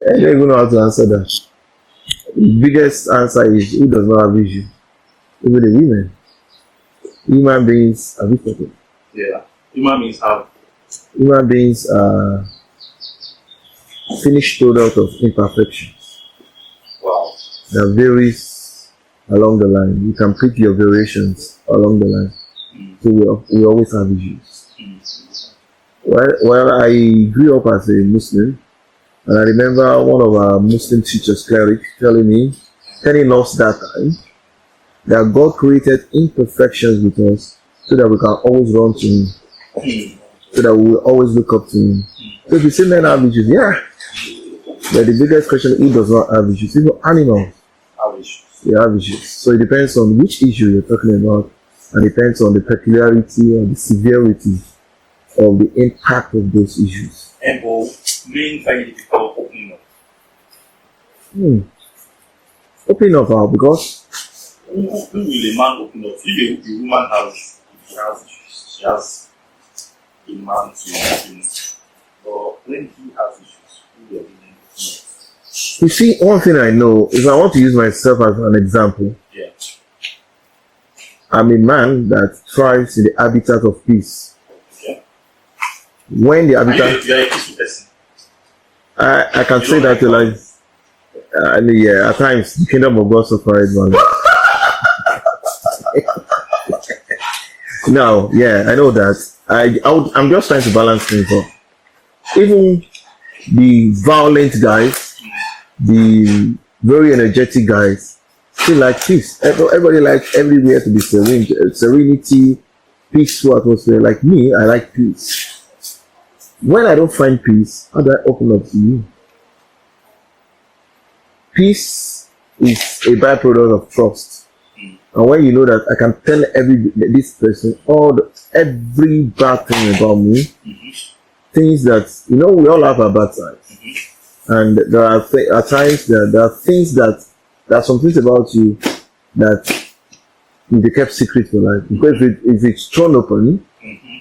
I don't even know how to answer that. The biggest answer is who does not have issues? Even the women. Human beings are different. Yeah. Human beings are finished product of imperfection. Wow. That varies along the line. You can pick your variations along the line. So we always have issues. Well, I grew up as a Muslim, and I remember one of our Muslim teachers, cleric, telling us that time that God created imperfections with us so that we can always run to Him, so that we will always look up to Him. So if you say men have issues, yeah. But the biggest question, who does not have issues? Even animals they have issues. So it depends on which issue you're talking about, and depends on the peculiarity or the severity of the impact of those issues. And men find it difficult opening up. Opening up how? Because who will a man open up? If a woman has issues, she has a man to open up. But when he has issues, who will open up? You see, one thing I know is I want to use myself as an example. Yeah. I'm a man that thrives in the habitat of peace. Yeah. When the habitat, you are a peaceful person. I can say that to like, yeah, at times the kingdom of God suffers man. No, yeah, I know that. I'm just trying to balance things up. Even the violent guys, the very energetic guys, still like peace. Everybody likes everywhere to be serene, serenity, peaceful atmosphere. Like me, I like peace. When I don't find peace, how do I open up to you? Peace is a byproduct of trust. And when you know that I can tell this person every bad thing about me, things that, we all have our bad sides. And there are at times there are things there are some things about you that they kept secret for life. Because if it's thrown open,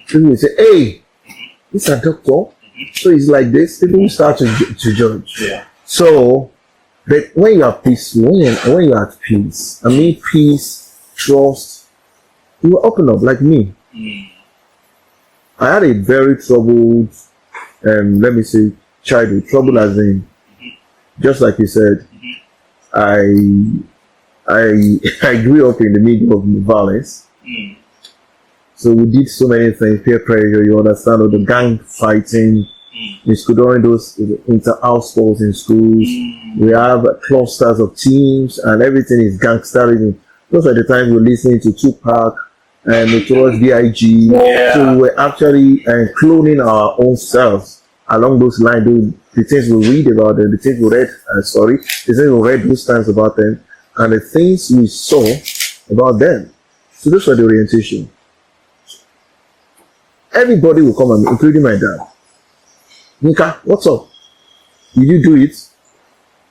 people will say, hey, this is a doctor. So it's like this, people will start to judge. Yeah. So, but when you are peaceful, when you are at peace, peace, trust, you will open up like me. I had a very troubled, childhood. Trouble as in, just like you said, I grew up in the middle of violence. So we did so many things, peer pressure, you understand, or the gang fighting in school during those inter-house sports in schools. We have clusters of teams and everything is gangsterism. Those are the times we're listening to Tupac and towards DIG. Yeah. So we were actually cloning our own selves along those lines. The things we read about them, the things we read, the things we read those times about them, and the things we saw about them. So those were the orientation. Everybody will come at me, including my dad. Yinka, what's up? Did you do it?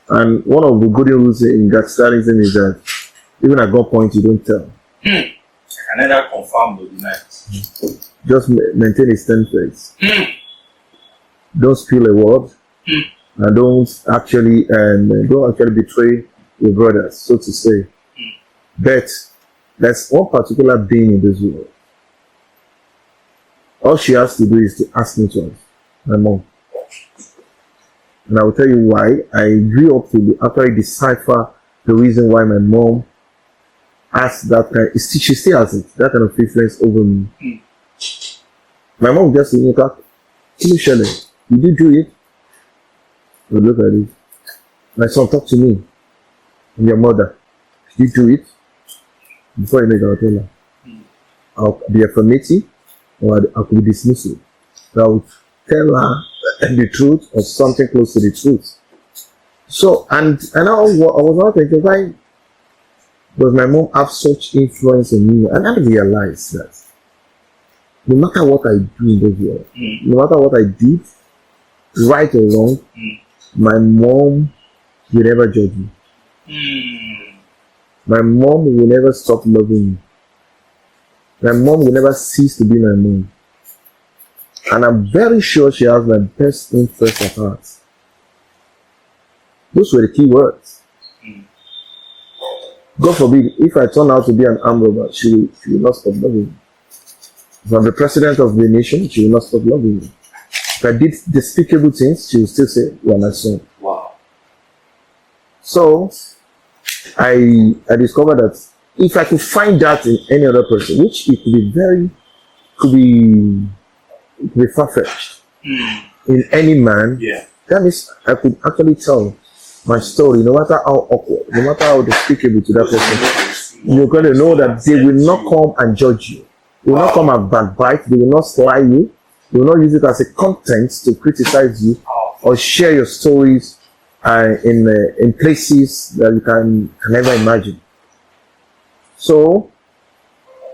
And one of the good rules in gangsterism is that even at gunpoint, you don't tell. I can neither confirm or deny. Just maintain a stern face. Don't spill a word, and don't actually betray your brothers, so to say. But there's one particular being in this world. All she has to do is to ask me twice, my mom. And I will tell you why. I grew up to actually decipher the reason why my mom asked that kind. She still has it, that kind of influence over me. My mom just said, Yinka, did you do it? I would look at it. My son, talk to me. I'm your mother. Did you do it? Before you make our tell her. I'll be affirmative or I could be dismissive. So I would tell her the truth or something close to the truth. So, and I was not thinking, why does my mom have such influence on me? And I realized that no matter what I do in this world, no matter what I did, right or wrong, my mom will never judge me. My mom will never stop loving me. My mom will never cease to be my mom. And I'm very sure she has my best interest at heart. Those were the key words. God forbid, if I turn out to be an armed robber, she will not stop loving me. If I'm the president of the nation, she will not stop loving me. If I did despicable things, she will still say, "You are my son." Wow. So I discovered that if I could find that in any other person, which it could be far-fetched in any man, that means I could actually tell my story, no matter how awkward, no matter how despicable to that person. You're going to know that they will not come and judge you. They will not come and backbite. They will not sly you. They will not use it as a content to criticize you or share your stories in places that you can never imagine. So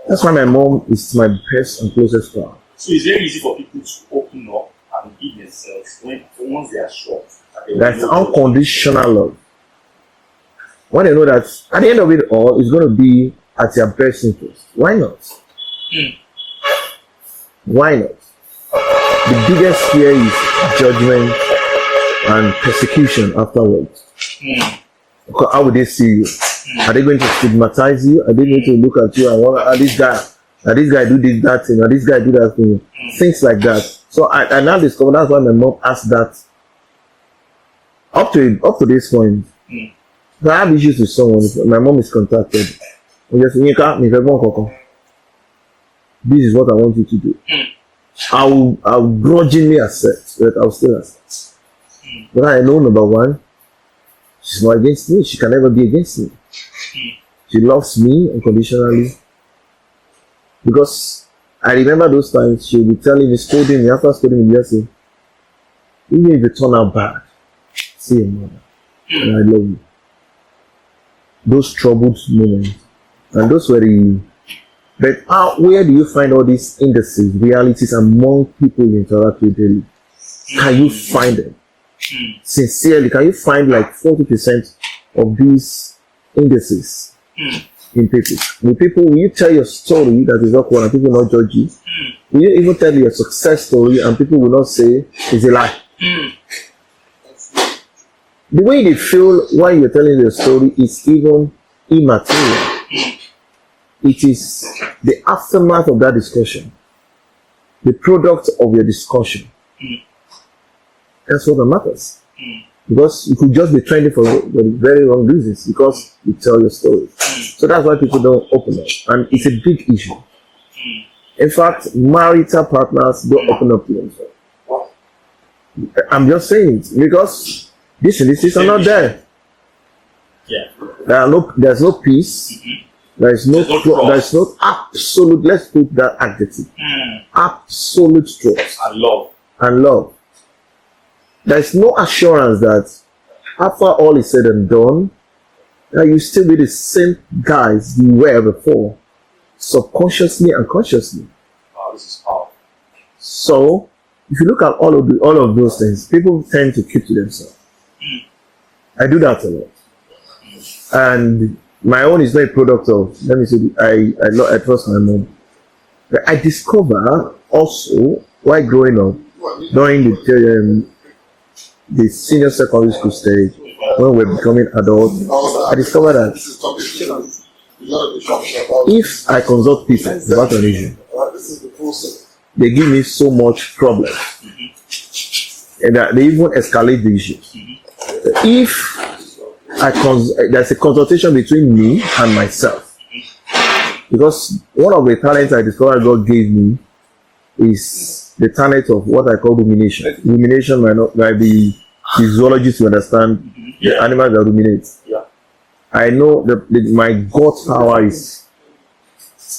that's why my mom is my best and closest friend. So it's very easy for people to open up and be themselves once they are sure. That's unconditional love. When they know that at the end of it all, it's going to be at their best interest. Why not? Why not? The biggest fear is judgment and persecution afterwards. How would they see you? Are they going to stigmatize you? Are they going to look at you and wonder, this guy do that thing, or this guy do that thing? Things like that. So I now discover that's why my mom asked that. Up to this point, I have issues with someone. My mom is contacted. Just Yinka, this is what I want you to do. I'll grudgingly accept, but I'll still accept. But I know, number one, she's not against me. She can never be against me. She loves me unconditionally. Because I remember those times she'll be telling me, scolding me, after scolding me, just say, even if it turn out bad, see your mother, and I love you. Those troubled moments, and those were the. But where do you find all these indices, realities among people you interact with daily? Can you find them? Sincerely, can you find like 40% of these indices in people? Will you tell your story that is awkward and people will not judge you? Will you even tell your success story and people will not say it's a lie? The way they feel while you're telling your story is even immaterial. It is the aftermath of that discussion, the product of your discussion. That's what matters. Because you could just be trending for very wrong reasons because you tell your story. So that's why people don't open up. And it's a big issue. In fact, marital partners don't open up to themselves. I'm just saying it because these indices are not there. There's no peace. There's no absolute, let's put that adjective. Absolute trust. And love. There's no assurance that after all is said and done, that you still be the same guys you were before, subconsciously and consciously. Wow, this is powerful. So, if you look at all of those things, people tend to keep to themselves. I do that a lot. And my own is not a product of, let me say, I trust my mom. But I discover also, while growing up, during the senior secondary school stage, when we're becoming adults, I discovered that if I consult people about an issue, they give me so much problem, and that they even escalate the issue. If there's a consultation between me and myself, because one of the talents I discovered God gave me is the talent of what I call rumination. Rumination might be physiology to understand the animals that ruminate. I know that my God power is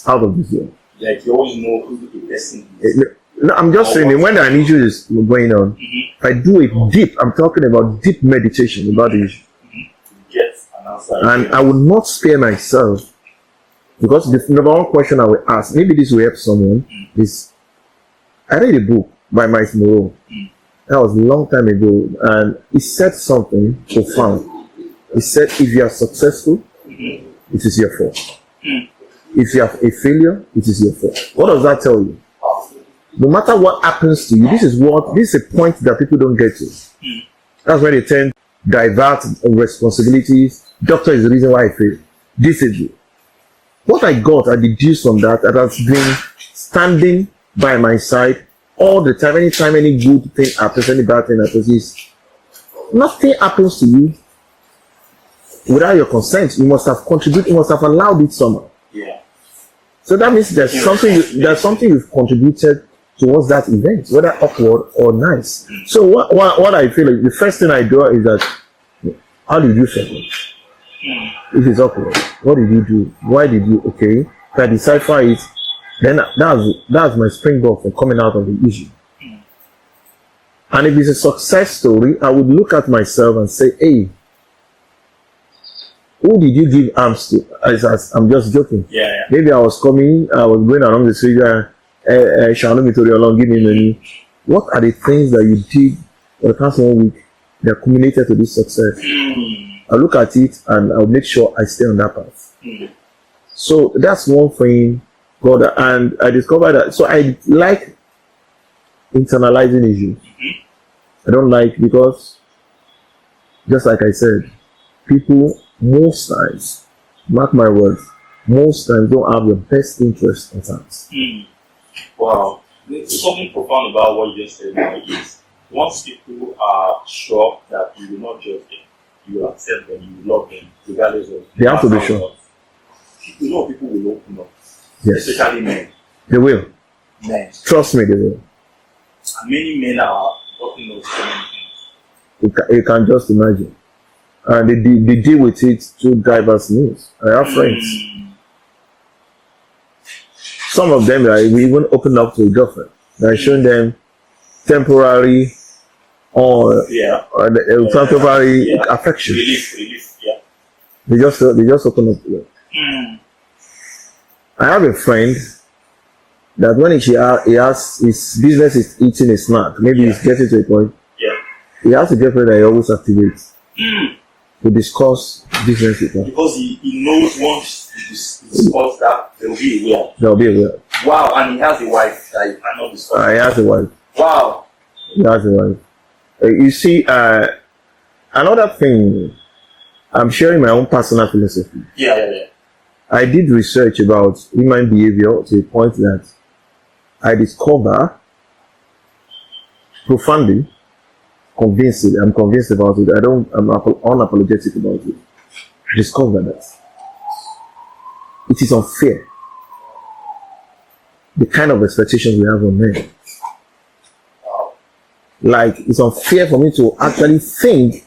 out of this world. Like you always know who the person is. No, I'm just saying when an issue is going on, if I do it deep, I'm talking about deep meditation about the issue. And I will not spare myself, because the number one question I will ask, maybe this will help someone, is I read a book by Miles Moreau. That was a long time ago, and he said something profound. He said, if you are successful, it is your fault. If you have a failure, it is your fault. What does that tell you? No matter what happens to you, this is a point that people don't get to. That's why they tend divert responsibilities. Doctor is the reason why I failed. This is it. What I got, I deduced from that has been standing by my side all the time. Anytime any good thing happens, any bad thing happens, is nothing happens to you without your consent. You must have contributed, you must have allowed it somehow. Yeah. So that means there's something you've contributed towards that event, whether awkward or nice. So what I feel like the first thing I do is that, how did you feel? If it's awkward, what did you do? Why did you? Okay, if I decipher it, then that's my springboard for coming out of the issue. And if it's a success story, I would look at myself and say, hey, who did you give arms to? I'm just joking. Yeah. Maybe I was going along the street, give me money. What are the things that you did for the past 1 week that culminated to this success? I'll look at it and I'll make sure I stay on that path. So that's one thing, God, and I discovered that. So I like internalizing issues. I don't like, because just like I said, people most times, mark my words, most times don't have your best interest at heart. Wow. There's something profound about what you just said now is, once people are sure that you will not judge them, you will accept them, you will love them, regardless of. They have to be sure. You know, people will open up. Yes. Especially men. They will. Men. Trust me, they will. And many men are opening up so many things. You can just imagine. And they deal with it through diverse means. I have friends. Some of them, we even open up to a girlfriend. They're showing them temporary or temporary affection. Relief, yeah. They just open up to them. I have a friend that when he has his business is eating a snack, maybe he's getting to a point. Yeah. He has a girlfriend that he always activates to discuss business with her. Because he knows once he discuss that, there will be a will. There will be a will. Wow, and he has a wife that he cannot discuss. He has a wife. Wow. He has a wife. You see, another thing, I'm sharing my own personal philosophy. Yeah. I did research about human behavior to a point that I discover profoundly, I'm convinced about it. I'm unapologetic about it. I discovered that it is unfair, the kind of expectations we have on men. Like, it's unfair for me to actually think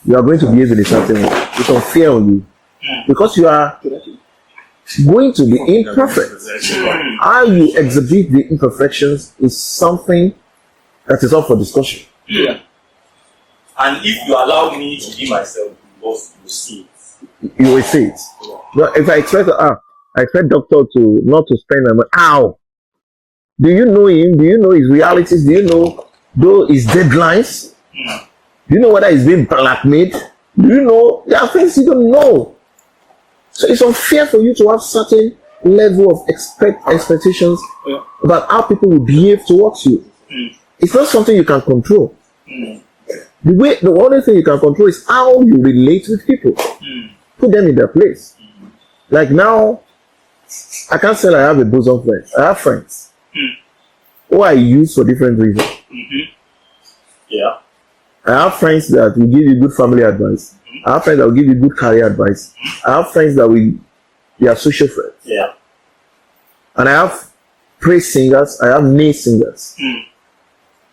you are going to behave in a certain way. It's unfair on you because you are going to be imperfect. How you exhibit the imperfections is something that is up for discussion. Yeah. And if you allow me to be myself, you will see it. You will see it. But if I expect doctor to not to spend my money. Ow! Do you know him? Do you know his realities? Do you know his deadlines? Do you know whether he's being blackmailed? Do you know? There are things you don't know. So it's unfair for you to have certain level of expectations about how people will behave towards you. It's not something you can control. The only thing you can control is how you relate with people. Put them in their place. Like now, I can't say I have a bosom friend. I have friends who I use for different reasons. Yeah. I have friends that will give you good family advice. I have friends that will give you good career advice. I have friends that they are social friends. Yeah. And I have praise singers. I have nay singers.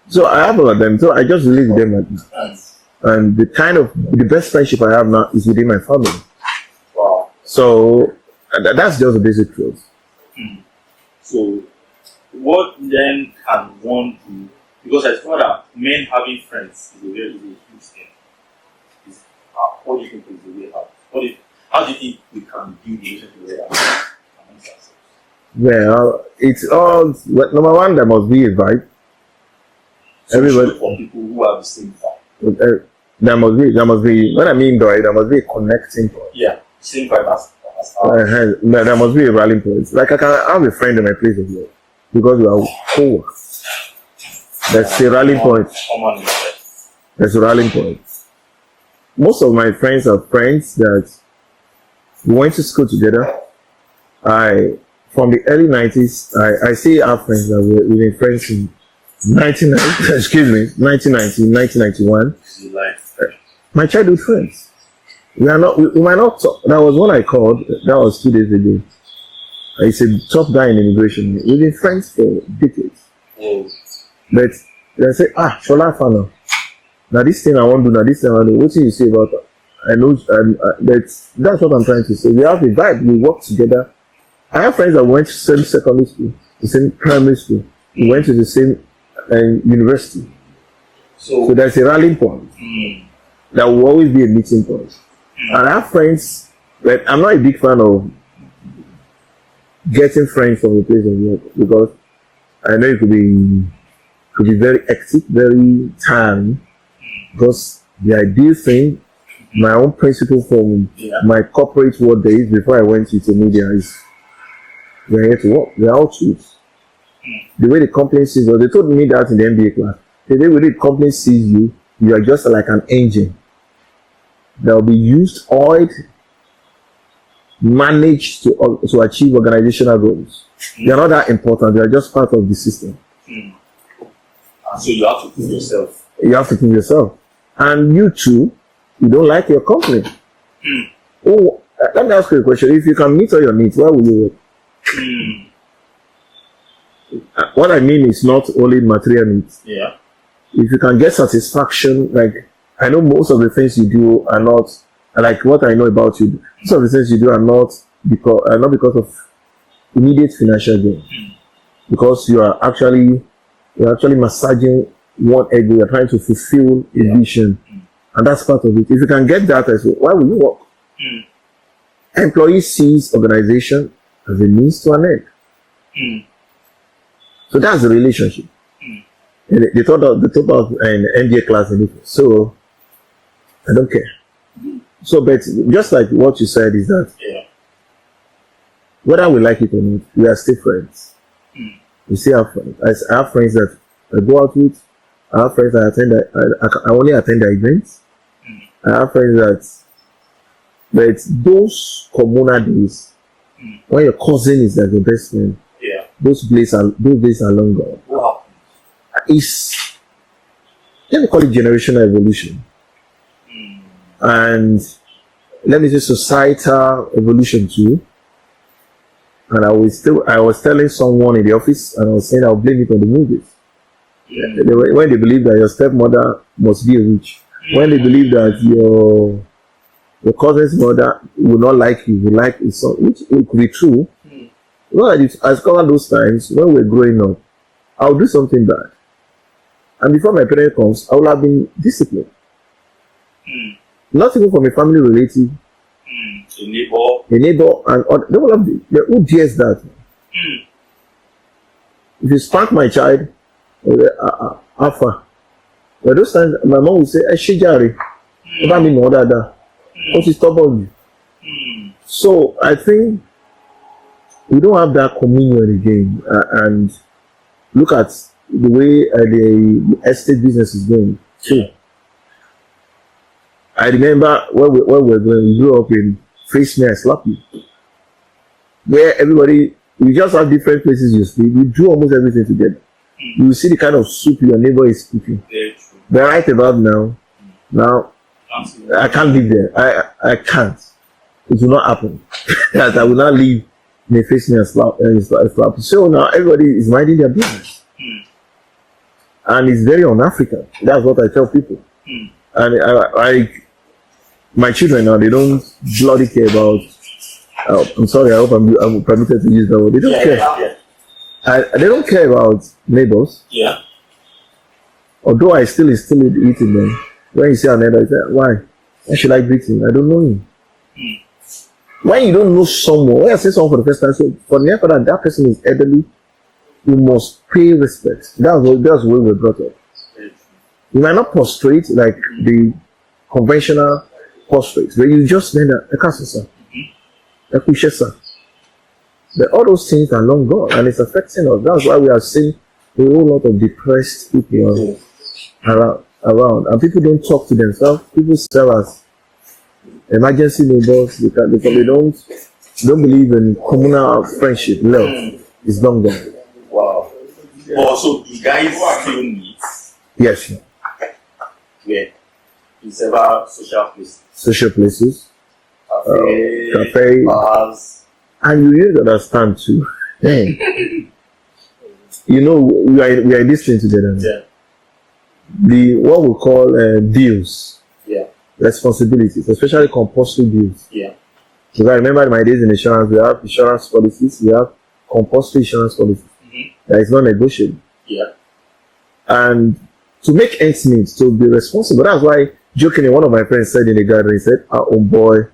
So I have all of them. So I just relate with them like that. And the best friendship I have now is within my family. Wow. So that's just the basic truth. So what then can one do? Because I thought that men having friends is a huge thing. What do you think is the way out? How do you think we can build relationship together amongst ourselves? Well, it's all number one. There must be a vibe. Everybody for people who have the same vibe. There must be. When I mean vibe, there must be a connecting point. Yeah, same vibe as there must be a rallying point. Like I can have a friend in my place as well because we are co-workers. That's a rallying point. There's a rallying point. most of my friends are friends that we went to school together. From the early 90s, I still have friends that we've been friends in 1990, 1991. My childhood friends. We might not talk. That was what I called. That was 2 days ago. It's a top guy in immigration. We've been friends for decades. Oh. But they say, Shola Fano. Now this thing I want to do, now this thing I want to do. What do you say about that? I know that's what I'm trying to say. We have a vibe, we work together. I have friends that went to the same secondary school, the same primary school. We went to the same university. So there's a rallying point. There will always be a meeting point. And I have friends, but I'm not a big fan of getting friends from a place of work because I know it could be very hectic, very tiring. Because the ideal thing, my own principle from my corporate work days before I went into media is we're here to work. We're all tools. The way the company sees us, they told me that in the MBA class. The way the company sees you, you are just like an engine that will be used, oiled, managed to achieve organizational goals. They are not that important. They are just part of the system. So you have to prove yourself. You have to prove yourself. And you too, you don't like your company. Oh, let me ask you a question. If you can meet all your needs, why will you work? What I mean is not only material needs. Yeah. If you can get satisfaction, like I know most of the things you do are not like what I know about you. Most of the things you do are not because of immediate financial gain. Because you're actually massaging one ego. You're trying to fulfill a vision, and that's part of it. If you can get that as well, why will you work? Employee sees organization as a means to an end. So that's the relationship. They talk about an MBA class in it. So I don't care. So, but just like what you said is that whether we like it or not, we are still friends. We still have friends. I have friends that I go out with. I have friends that I only attend the events. I have friends that, but those communal days, when your cousin is like the best friend, those days are long gone. Wow. It's, let me call it generational evolution, and let me say societal evolution too. And I was telling someone in the office, and I was saying I'll blame it on the movies. When they believe that your stepmother must be a witch, when they believe that your cousin's mother will not like you, will like his son, which it could be true. You know, I discovered those times when we were growing up, I'll do something bad, and before my parent comes, I will have been disciplined. Not even from a family relative, A neighbor, and they will have who dares that? If you spank my child, Alpha. But those times, my mom would say, "Shijari, never mean more than that. What is stubborn?" So I think we don't have that communion again. And look at the way the estate business is going. So I remember when we grew up in Face Me, I Slap You, where we just have different places you sleep. We do almost everything together. You will see the kind of soup your neighbor is cooking. But right about now, I can't live there. I can't. It will not happen. That I will not live in a Face Me and Slap. So now everybody is minding their business. And it's very un-African. That's what I tell people. And my children now, they don't bloody care about. I'm sorry, I hope I'm permitted to use that word. They don't care. They don't care about neighbors. Although I still eating them. When you see a neighbor, I say, why should I greet him? I don't know him. When you don't know someone, when I say someone for the first time, so for the fact that person is elderly, you must pay respect. That's the way we're brought up. You might not prostrate like the conventional prostrate, but you just need a castle, a kushesa. But all those things are long gone, and it's affecting us. That's why we are seeing a whole lot of depressed people around, and people don't talk to themselves. People serve as emergency neighbors. They don't believe in communal friendship, love. It's long gone. Wow. Also, the guys still meet. Yes. Where? In several social places. Social places. Cafe. Bars. And you really understand too. You know, we are in this thing together. Yeah. What we call deals. Yeah. Responsibilities, especially compulsory deals. Yeah. Because I remember in my days in insurance, we have insurance policies, we have compulsory insurance policies. That is not negotiable. Yeah. And to make ends meet, to be responsible. That's why, jokingly, one of my friends said in the gathering, he said, oh boy,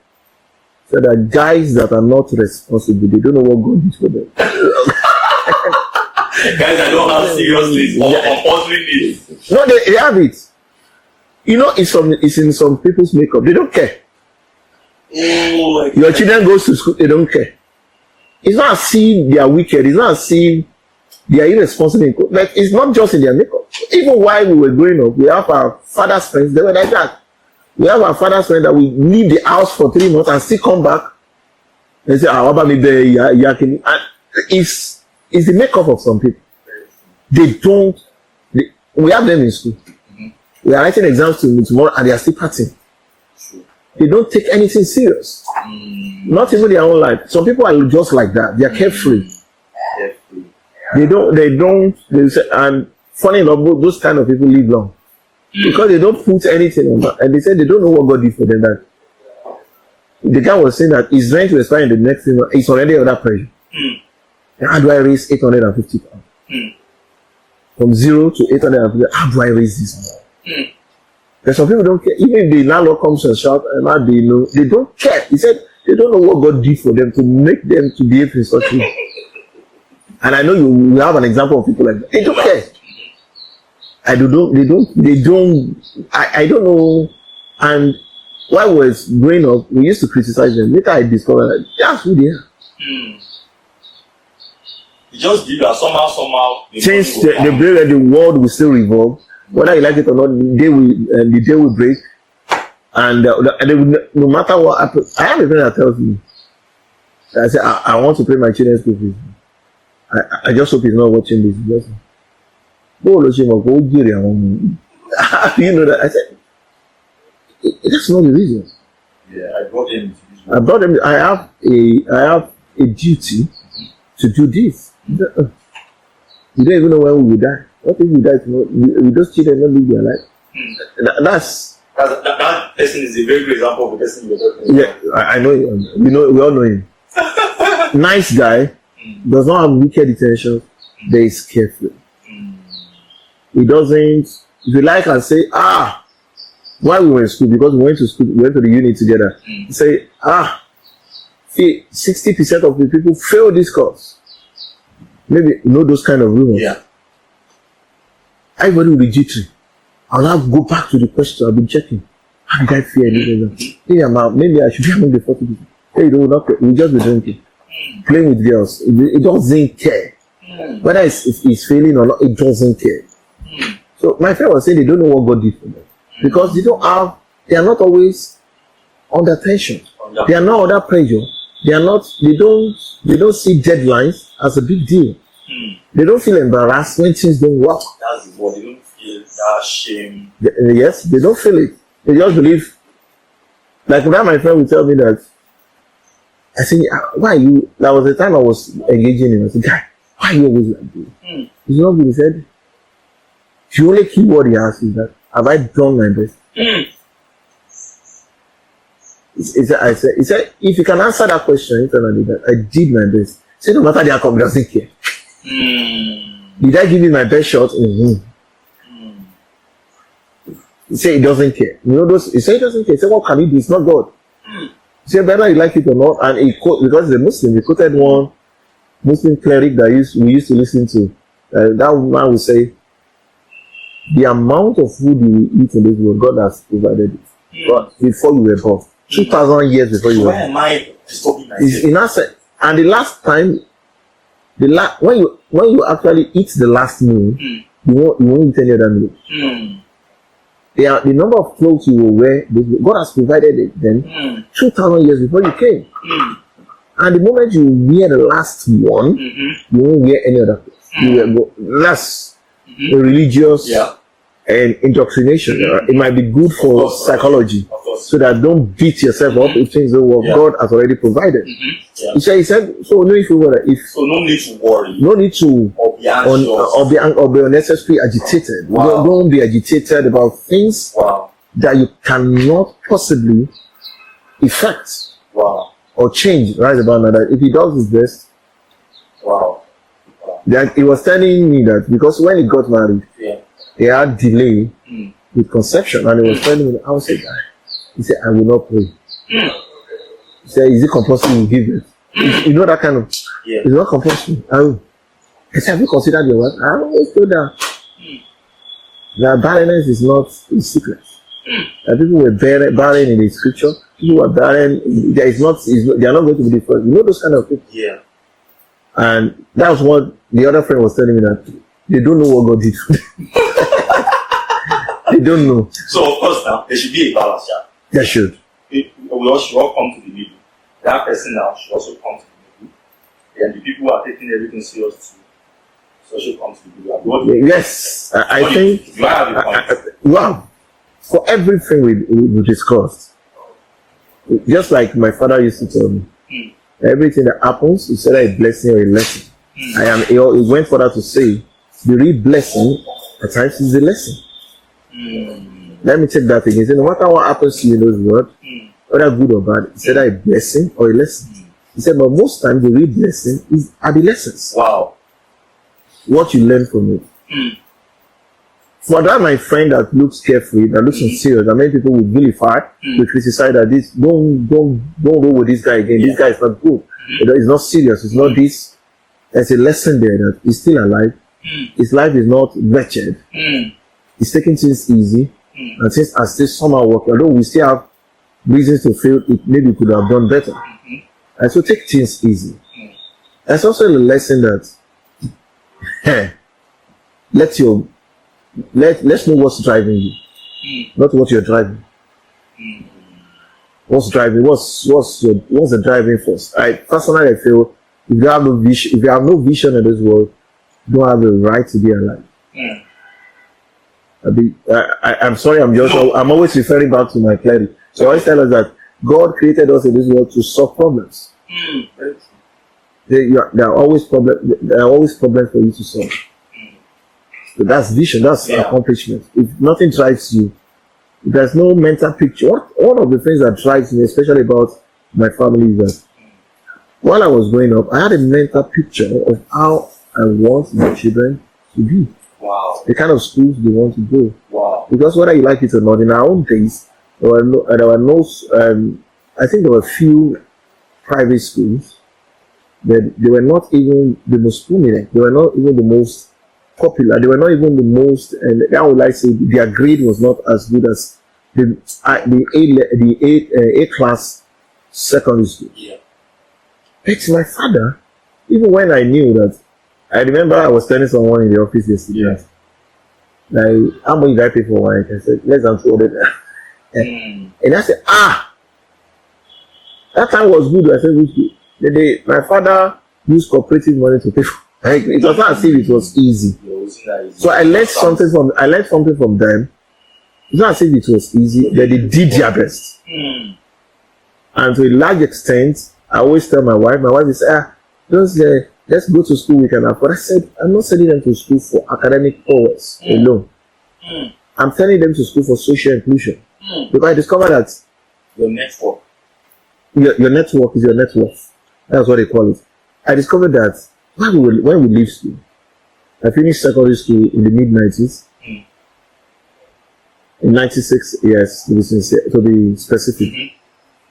said that guys that are not responsible, they don't know what God did for them. Guys that don't have serious needs or compulsory needs. No, they have it. You know, it's in some people's makeup. They don't care. Oh, your children go to school, they don't care. It's not as if they are wicked. It's not as if they are irresponsible. Like, it's not just in their makeup. Even while we were growing up, we have our father's friends. They were like that. We have our father's friends that will leave the house for 3 months and still come back and say, "Ah, what about me there? And it's the makeup of some people. They don't. We have them in school. We are writing exams tomorrow and they are still partying. They don't take anything serious. Not even their own life. Some people are just like that. They are carefree. They say, and funny enough, those kind of people live long. Because they don't put anything on that. And they say they don't know what God did for them. That the guy was saying that his rent will expire in the next thing. It's already under pressure. How do I raise 850 pounds? From 0 to 850, how do I raise this? But some people don't care. Even if the landlord comes and shout, and they don't care. He said they don't know what God did for them to make them to behave in such a way. And I know you have an example of people like that. They don't care. I don't know. And while we was growing up, we used to criticize them. Later I discovered that that's who they are. You just give that somehow. Since they believe that the world will still revolve, whether you like it or not, the day will break, and they will, no matter what happens. I have a friend that tells me, I say, I want to pay my children's school fees. I just hope he's not watching this. How do you know that? I said, that's not the reason. Yeah, I brought them. I have a duty to do this. You don't even know when we will die. What if we die tomorrow? We just children not live their life. That person is a very good example of the person you're talking about. Yeah, I know him. We all know him. Nice guy, does not have wicked intentions, but is careful. He doesn't, if you like, and say, while we were in school, because we went to school, we went to the uni together, say, see, 60% of the people fail this course. Maybe know those kind of rumors. Yeah. Everybody will be jittery. I'll now go back to the question I've been checking. How did I fear anything? Maybe I should be among the 40 people. Hey, you know, we'll just be drinking, playing with girls. It doesn't care. Whether it's failing or not, it doesn't care. So my friend was saying they don't know what God did for them. Because they are not always under tension. They are not under pressure. They don't see deadlines as a big deal. They don't feel embarrassed when things don't work. That's what they don't feel that shame. Yes, they don't feel it. They just believe. Like now, my friend would tell me that. I said, "Why are you?" There was a time I was engaging him. I said, "Guy, why are you always like this?" He's not good. He said, "The only key word he asked is that have I done my best?" He said, if you can answer that question internally, that I did my best. He said, no matter the outcome, he doesn't care. Did I give you my best shot? He said he doesn't care. He said he doesn't care. He said, what can he do? It's not God. He said, whether you like it or not, and because he's a Muslim, he quoted one Muslim cleric that we used to listen to. That man would say, the amount of food you eat in this world, God has provided it. God, before you were born. 2,000 years before you were born. Why am I disturbing myself? In answer, and the last time, when you actually eat the last meal, you won't eat any other meal. The number of clothes you will wear, God has provided it then 2,000 years before you came. And the moment you wear the last one, you won't wear any other clothes. You will go less religious and indoctrination. It might be good for psychology, so that don't beat yourself up if things don't work. God has already provided. He said, so no issue with it. So no need to worry. No need to or be anxious. or be unnecessarily agitated. Wow. Don't be agitated about things that you cannot possibly effect or change right about now. That if he does his best, that he was telling me that because when he got married, he had delay with conception, and he was telling me, I was saying, he said, I will not pray. He said, is it compulsory to give it? You know that kind of, it's not compulsory. I said, have you considered your wife? I always told her that barrenness is not a secret. That people were barren in the scripture, people were barren, they are not going to be the first. You know those kind of things. Yeah. And that was what the other friend was telling me, that they don't know what God did for them. They don't know. So of course now there should be a balance, They should. We all should all come to the middle. That person now should also come to the middle. And the people who are taking everything serious too, so should come to the middle. Yes, I think. You have a point. Wow. For everything we discussed, just like my father used to tell me, everything that happens is either a blessing or a lesson. He went further to say, the real blessing at times is a lesson. Let me take that thing. He said, no matter what happens to you in those words, whether good or bad, it's either a blessing or a lesson. He said, but most times the real blessing are the lessons. Wow. What you learn from it. For that, my friend that looks carefree, that looks unserious, that many people will vilify, will criticize that this, don't go with this guy again. This guy is not good. It's not serious. It's not this. There's a lesson there that he's still alive. His life is not wretched. He's taking things easy. And things are still somehow working. Although we still have reasons to feel it maybe could have done better. And so take things easy. There's also a lesson that let's know what's driving you, not what you're driving. What's driving? What's the driving force? I personally feel if you have no vision in this world, you don't have the right to be alive. I'm sorry, I'm always referring back to my cleric. So I always tell us that God created us in this world to solve problems. There are always problems. There are always problems for you to solve. So that's vision. That's accomplishment. If nothing drives you, if there's no mental picture. One of the things that drives me, especially about my family, is that while I was growing up, I had a mental picture of how I want my children to be. Wow. The kind of schools they want to go. Wow. Because whether you like it or not, in our own days, there were no I think there were few private schools, but they were not even the most prominent. They were not even the most popular. They were not even the most, and I would like to say their grade was not as good as the A class secondary school. Yeah. But my father, even when I knew that, I remember I was telling someone in the office yesterday, like, how much did I pay for wine? I said, less than 200. And I said, that time was good. I said, which good? The day my father used cooperative money to pay for. Like, it was not as if it was easy. So I learned something from them. It's not as if it was easy, but they did their best. And to a large extent, I always tell my wife is, let's go to school we can afford. I said, I'm not sending them to school for academic powers alone. I'm sending them to school for social inclusion. Because I discovered that your network. Your network is your net worth. That's what they call it. I discovered that when we leave school, I finished secondary school in the mid-90s. In 96 years, to be specific.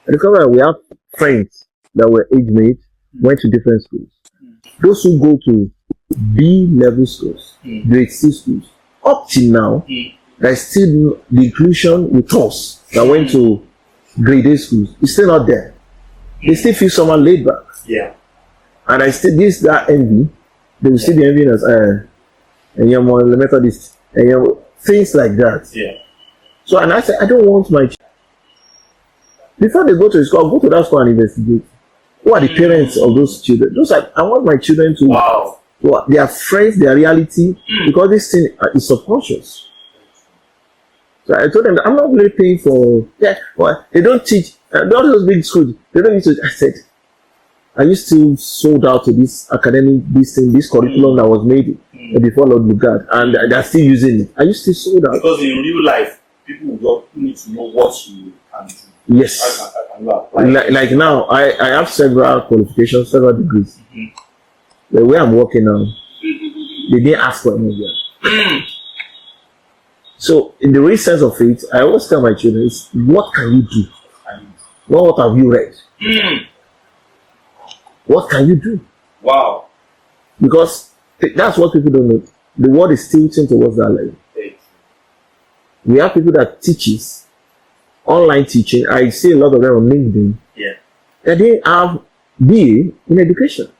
I discovered that we have friends that were age mates, went to different schools. Those who go to B-level schools, grade C schools, up till now, there's still the inclusion with us that went to grade A schools. It's still not there. They still feel someone laid back. Yeah. And I still that envy. They will still be envying us. And you're more Methodist. And things like that. Yeah. So, and I said, I don't want my before they go to the school, I'll go to that school and investigate. Who are the parents of those children? Those are, I want my children to, their friends, their reality, because this thing is subconscious. So I told them that I'm not really paying for, well, they don't teach, not those big schools, they don't need to, I said, are you still sold out to this academic, this curriculum that was made before Lord Lugard, and they're still using it? Are you still sold out? Because in real life, people need to know what you can do. Yes. Like now, I have several qualifications, several degrees. The way I'm working now, they didn't ask for any. So, in the real sense of it, I always tell my children, what can you do? Not what have you read? What can you do? Wow. Because that's what people don't know. The world is tilting towards that level. We have people that teaches online teaching. I see a lot of them on LinkedIn. Yeah. That they have BA in education.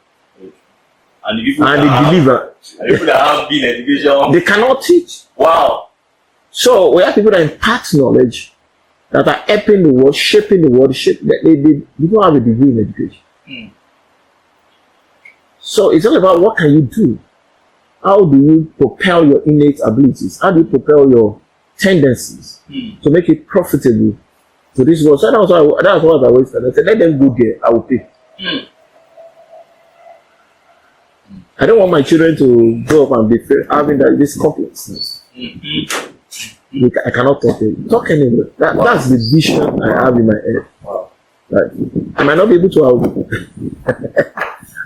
And the people and they deliver. And the people that have BA in education. They cannot teach. Wow. So we have people that impart knowledge, that are helping the world, shaping the world. They don't have a degree in education. So it's all about what can you do? How do you propel your innate abilities? How do you propel your tendencies to make it profitable to this world? So that's what I always said. I said, let them go there, I will pay. I don't want my children to grow up and be having this complexness. I cannot talk anyway. That's the vision I have in my head. Wow. Right. I might not be able to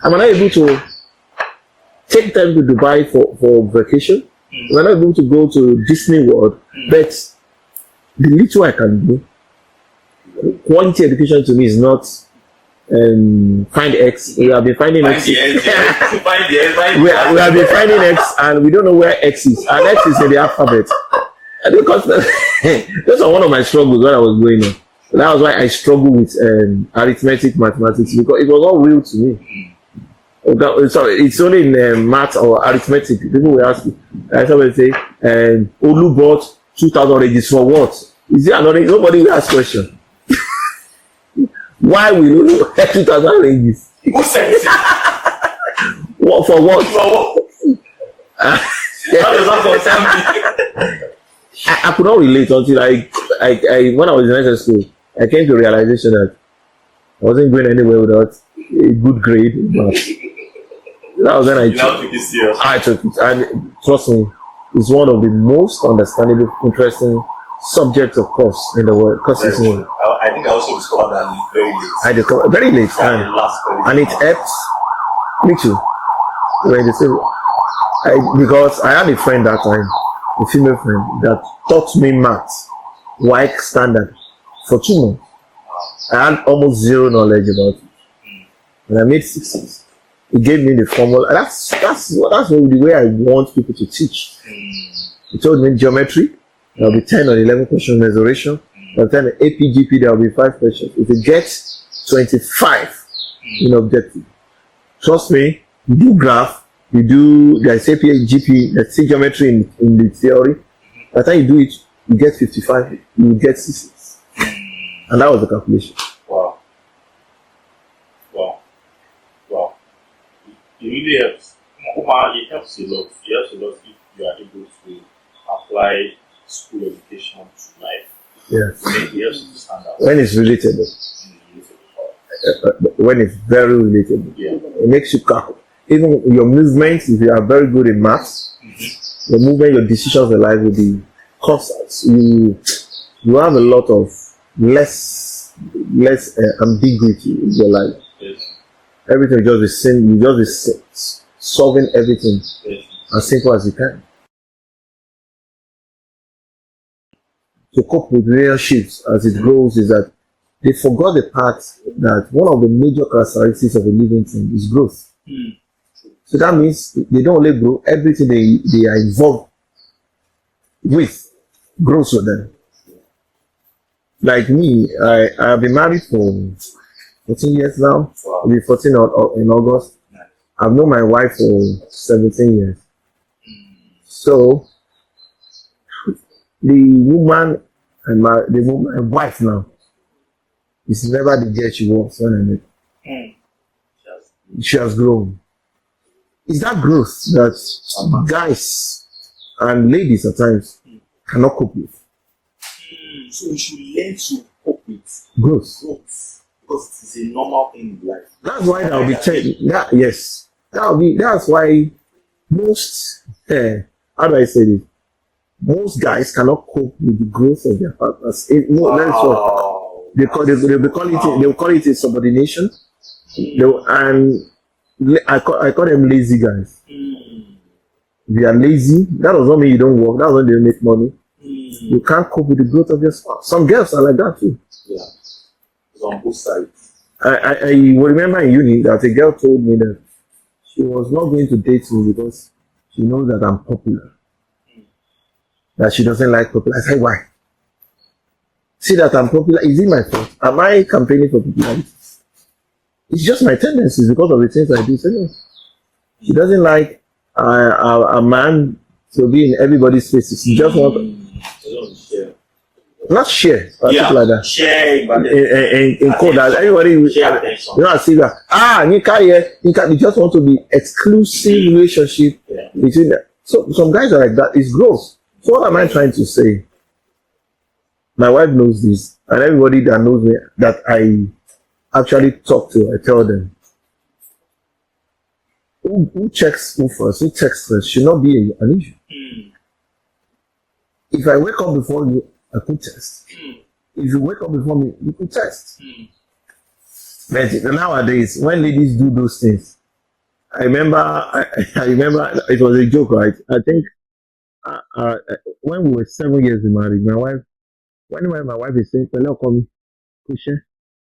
I might not be able to take them to Dubai for vacation. I might not be able to go to Disney World. But the little I can do, quality education to me is not find X. We have been finding X. We have been finding X and we don't know where X is. And X is in the alphabet. Because that's one of my struggles when I was growing up. That was why I struggled with arithmetic, mathematics, because it was all real to me. Sorry, it's only in math or arithmetic. People will ask me. Somebody say, Olu bought 2,000 regis for what? Is there another? Nobody will ask question. Why will Olu buy 2,000 regis? Who said it? What for what? How does that concern me? I could not relate until I when I was in high school, I came to realization that I wasn't going anywhere without a good grade. But that was when I took it. And trust me, it's one of the most understandable, interesting subjects of course in the world. Because it's I think I also discovered that very late. I discovered very late, and it helps me too. When they say, because I had a friend that time, a female friend, that taught me maths, WAEC standard, for 2 months. I had almost zero knowledge about it. And I made 6. He gave me the formula. That's the way I want people to teach. He told me geometry, there will be 10 or 11 questions, measuration. By the time APGP, there will be 5 questions. If you get 25 in objective, trust me, you do graph, you do the APGP, the geometry in the theory. By the time you do it, you get 55, you get 6. And that was the calculation. Wow. It really helps. It helps a lot. It helps a lot if you are able to apply school education to life. Yes. It helps you to stand out. When it's relatable. When it's very relatable. Yeah. It makes you calculate. Even your movements, if you are very good in maths, your movement, your decisions in life will be constants. You have a lot of less ambiguity in your life. Yes. Everything will just be same. You just be solving everything as simple as you can. To cope with relationships as it grows is that they forgot the part that one of the major characteristics of a living thing is growth. So that means they don't only grow, everything they are involved with grows with them. Like me, I have been married for 14 years now. I'll be 14 in August. I've known my wife for 17 years. So the woman And my wife now is never the girl she was when I met. Mm. She has grown. It's that growth that guys and ladies at times cannot cope with. So we should learn to cope with Growth. because it's a normal thing in life. That's why there will be yes. That's why most how do I say this? Most guys cannot cope with the growth of their partners. That's what they will call it a subordination. I call them lazy guys. If you are lazy, that does not mean you don't work. That doesn't mean you make money. You can't cope with the growth of your spouse. Some girls are like that too. Yeah, it's on both sides. I will remember in uni that a girl told me that she was not going to date me because she knows that I'm popular. That she doesn't like popular. I said, why? See that I'm popular. Is it my fault? Am I campaigning for popularity? It's just my tendencies because of the things I do. So, no. She doesn't like a man to be in everybody's faces. She just wants not share, like that. Share, in code that everybody share attention. You know, I see that. Yinka, they just want to be exclusive relationship between them. So some guys are like that. It's gross. So what am I trying to say? My wife knows this, and everybody that knows me that I actually talk to, I tell them, who checks who first, who texts first should not be an issue. If I wake up before you, I could test. If you wake up before me, you could test. But nowadays, when ladies do those things, I remember it was a joke, right? I think when we were 7 years in marriage, my wife, whenever my wife is saying, "Pẹ̀lẹ́ ọkọ mi, kò ṣe,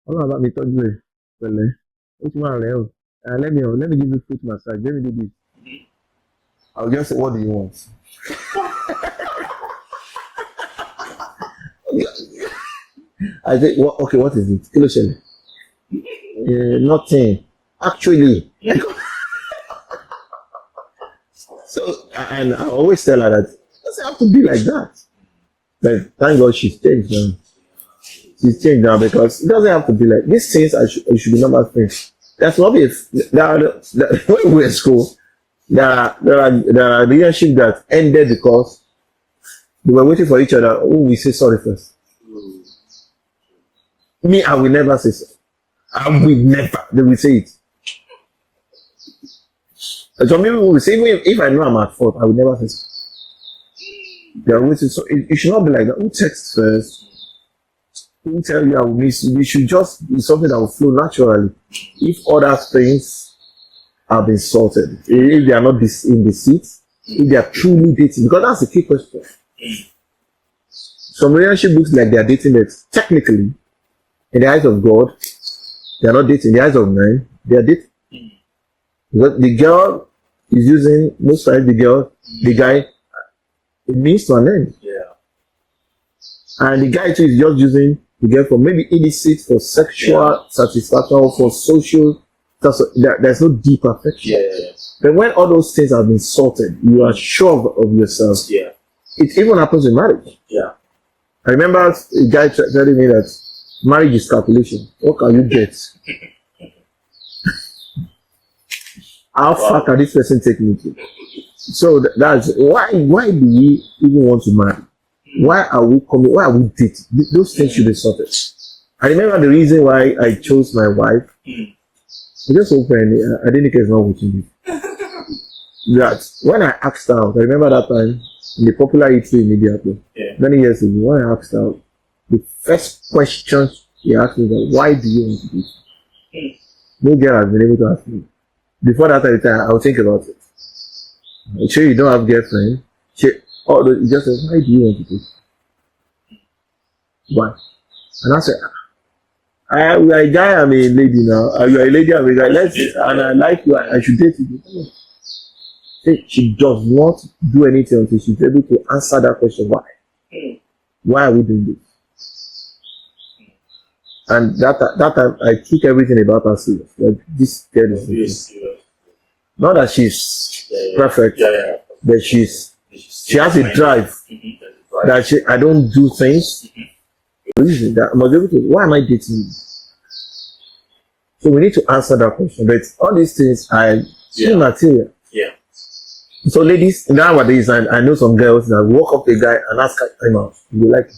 Ọlọ́run bá mi tọ́jú ẹ̀, pẹ̀lẹ́, ó ti máa rẹ̀ ọ́, let me give you foot massage, let me do this." I'll just say, "What do you want?" I say, okay, what is it? Kilo shele. Nothing. Actually. So, and I always tell her that it doesn't have to be like that. But thank God she's changed now. She's changed now because it doesn't have to be like these things. I should be normal things. That's not if when we were in school, there are relationships that ended because they were waiting for each other. Oh, we say sorry first. Me, I will never say so. I will never. They will say it. Some people will say, even if I know I'm at fault, I will never say so. They are waiting. So it should not be like that. Who texts first? Who tell you I will miss you? It should just be something that will flow naturally. If other things have been sorted, if they are not in the seat, if they are truly dating, because that's the key question. Some relationship looks like they are dating, that technically, in the eyes of God, they are not dating. In the eyes of men, they are dating. Because the girl is using, most times the guy, it means to an end. Yeah. And the guy too is just using the girl for maybe illicit, for sexual satisfaction, or for social. There's no deep affection. Yeah. But when all those things have been sorted, you are sure of yourself. Yeah. It even happens in marriage. Yeah. I remember a guy telling me that marriage is calculation. What can you get? How far can this person take me to? So that's why do we even want to marry? Why are we coming? Why are we dating? Those things should be sorted. I remember the reason why I chose my wife. I just open. I didn't care not watching me. That when I asked her out, I remember that time in the popular E3 immediately. Many years ago, when I asked her out, the first question she asked me was, "Why do you want to do this?" No girl has been able to ask me. Before that time, I'll think about it. I'm sure you don't have a girlfriend. You just said, "Why do you want to do this?" Why? And I said, "We are a guy, I'm a lady now. You are a lady, I'm a guy. And I like you, I should date you." She does not do anything until she's able to answer that question. Why? Why are we doing this? And that time, I took everything about her serious. Like, this girl is not that she's perfect, but she has a drive. that I don't do things. Reason that I must be able to. Why am I dating you? So we need to answer that question. But all these things are still material. Yeah. So ladies, nowadays, I know some girls that walk up to a guy and ask him out. You like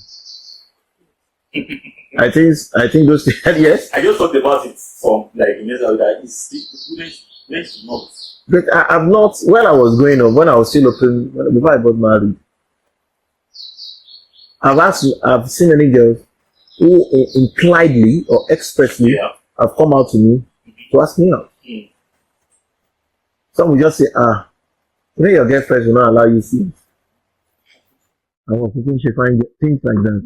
him? I think those yes. I just thought about it from like that it's not. But I've not, when I was growing up, when I was still open, before I got married, I've seen any girls who impliedly or expressly have come out to me to ask me out. Some will just say, when your girlfriend will not allow you to see. I was thinking she find things like that.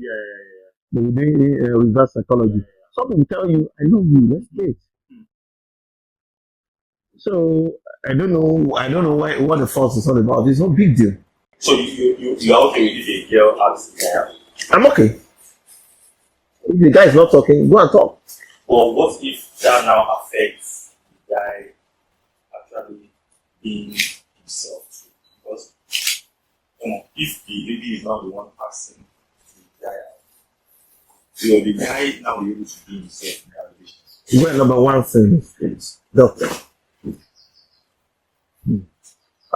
They will do reverse psychology. Some will tell you, I love you, let's date. So I don't know what the fuss is all about. It's no big deal. So you are okay with if a girl asks the guy out? I'm okay. If the guy is not talking, go and talk. Well, what if that now affects the guy actually being himself? Because if the lady is not the one asking the guy out, so the guy now will be able to be himself in that relationship. Well, number one thing is doctor.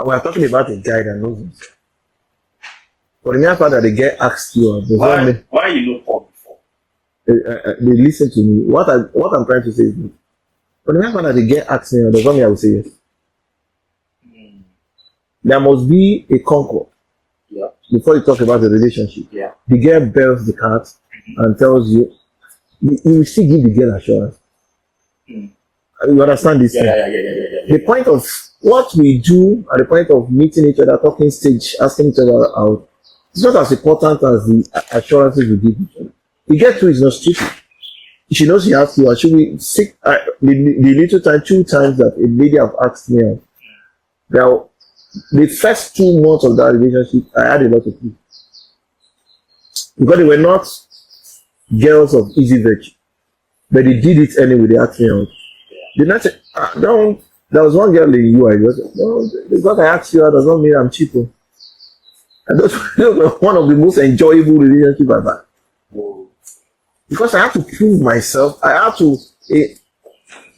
We are talking about a guy that knows himself. For the mere fact that the guy asked you out, why you not talk before? They listen to me. What I'm trying to say is this. For the mere fact that the guy asked me out, does not mean I will say yes. There must be a concord before you talk about the relationship. The girl bears the card and tells you, you will still give the girl assurance. You understand this? The point of what we do at the point of meeting each other, talking stage, asking each other out, it's not as important as the assurances we give each other. The girl too is not stupid. She knows she has to, and she will seek the little time, 2 times that a lady have asked me out. Now, the first 2 months of that relationship, I had a lot of people. Because they were not girls of easy virtue. But they did it anyway, they asked me out. They not say, don't. There was one girl in UI. No, because I asked you out does not mean I'm cheaper. And those were one of the most enjoyable relationships I've had. Because I have to prove myself. I have to.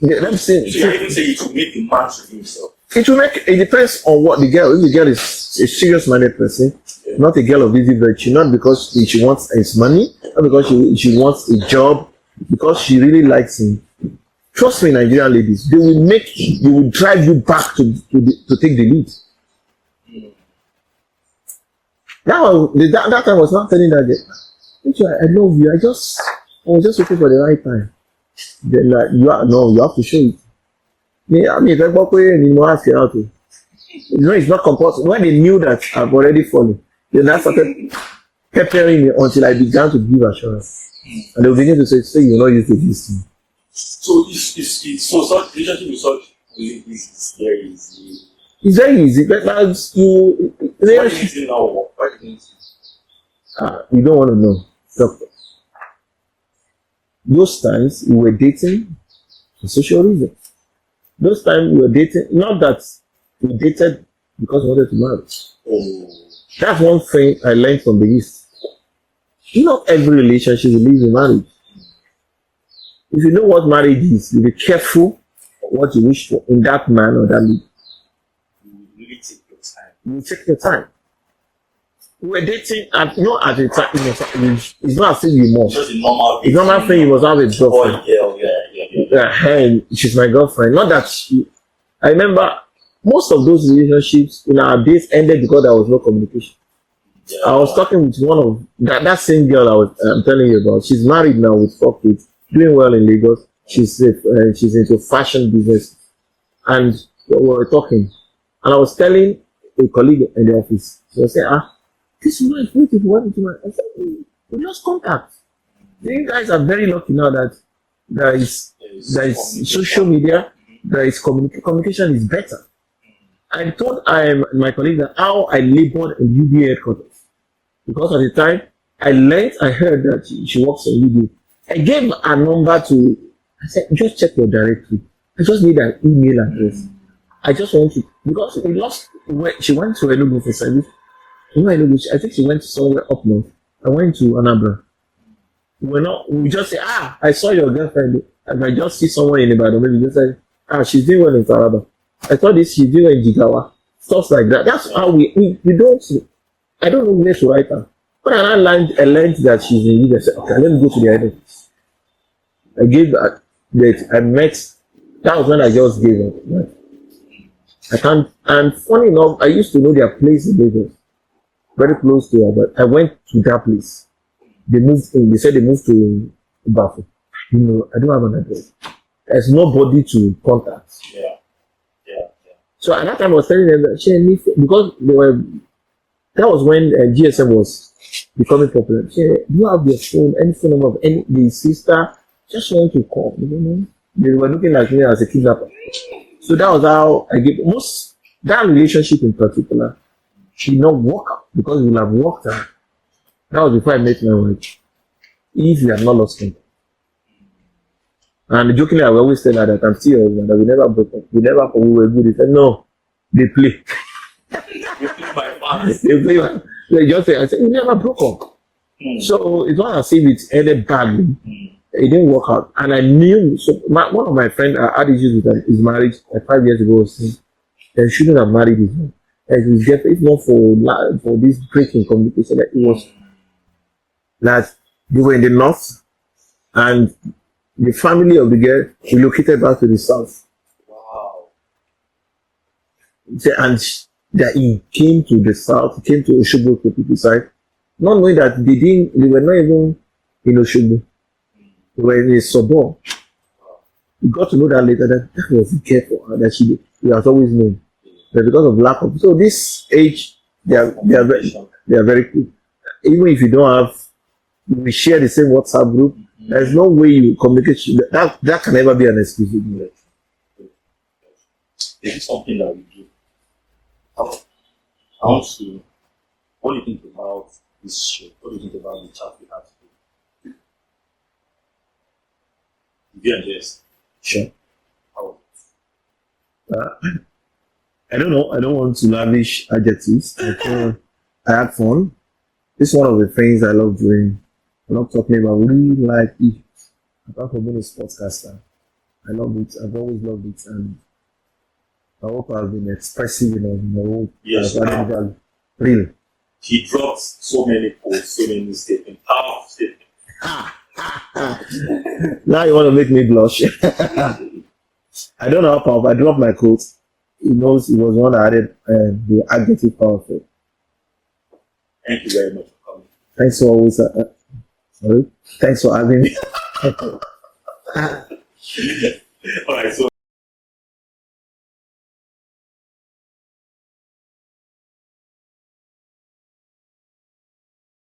Let me say. So you even say it will make the man to himself. It depends on what the girl. If the girl is a serious-minded person, not a girl of easy virtue, not because she wants his money, not because she wants a job, because she really likes him. Trust me, Nigerian ladies, they will drive you back to take the lead. That time I was not telling that girl, I love you. I was just looking for the right time. Then like you have to show it. If I walk away and you ask you out to. It's not compulsory. When they knew that I've already fallen, then I started peppering me until I began to give assurance. And they will begin to say you're not used to this thing. So so such relationship with such is very easy. It's very easy, but as you why is it now work? Why didn't it? You don't want to know. Doctor. Those times we were dating for social reasons. Those times we were dating, not that we dated because we wanted to marry. That's one thing I learned from the East. Not every relationship leads in marriage. If you know what marriage is, you be careful what you wish for in that man or that lady. You really take your time. You take your time. We were dating not at the time. It's not as if you must. Just a normal. It's normal thing. You must have a girlfriend. Hey, she's my girlfriend. Not that I remember most of those relationships in our days ended because there was no communication. I was talking with one of that same girl I'm telling you about. She's married now with 4 kids. Doing well in Lagos. She's into fashion business, and we were talking, and I was telling a colleague in the office. She was saying, this woman is beautiful. What did you want? I said, we lost contact. You guys are very lucky now that there is social media, there is communication is better. I told my colleague that how I labored in UBA headquarters, because at the time I heard that she works in UBA. I gave her number I said, just check your directory. I just need an email address. I just want to, because we lost, she went to Enugu for service. You know, I think she went somewhere up north. I went to Anambra. We just say, I saw your girlfriend. And I just see someone in Ibadan, maybe just say, she's doing well in Taraba. I thought she's doing well in Jigawa. Stuff like that. That's how we don't, I don't know where to write her. But I learned that she's in Leeds. I said, okay, let me go to the head. I gave that, I met, that was when I just gave up. Right? I can't, and funny enough, I used to know their place in Lagos, very close to her, but I went to that place. They moved in, they said they moved to Bafo. You know, I don't have an address. There's nobody to contact. Yeah. So at that time I was telling them that because they were, that was when GSM was becoming popular. Do you have your phone, any phone number of the sister? Just want to call. You know? They were looking at me as a kidnapper. So that was how I gave that relationship in particular did not work out because we would have worked out. That was before I met my wife. If you have not lost contact. And jokingly, I will always tell her that I'm still your husband, that we never broke up. We were good. They said, no, they play. You play my fans. They play. They just say, I said, we never broke up. So it's not as if it ended badly. It didn't work out. And I knew, so one of my friends had issues with his marriage like 5 years ago. Saying, they shouldn't have married his wife. If not for this break in communication, that it was that they were in the north and the family of the girl relocated back to the south. Wow. And that he came to the south, he came to Oshogbo to people side, not knowing that they were not even in Oshogbo. They were in a suburb. We got to know that later that was the care for her that she has always known. But because of lack of, so this age, they are very cool. Even if you don't have, we share the same WhatsApp group. There's no way you communicate. That can never be an excuse. This is something that we do. What do you think about this show? What do you think about the chat we have today? Yeah, yes. Sure. How? I don't know. I don't want to lavish adjectives. I had fun. This is one of the things I love doing. I love talking about real life issues. Apart from being a sportscaster, I love it. I've always loved it, and I hope I've been expressive enough. Yes. Real. He dropped so many posts, so many statements, powerful statements. Now you want to make me blush. I don't know how powerful. I dropped my quote. He knows it was one that added the adjective powerful. Thank you very much for coming. Thanks for always. Sorry. Thanks for having me.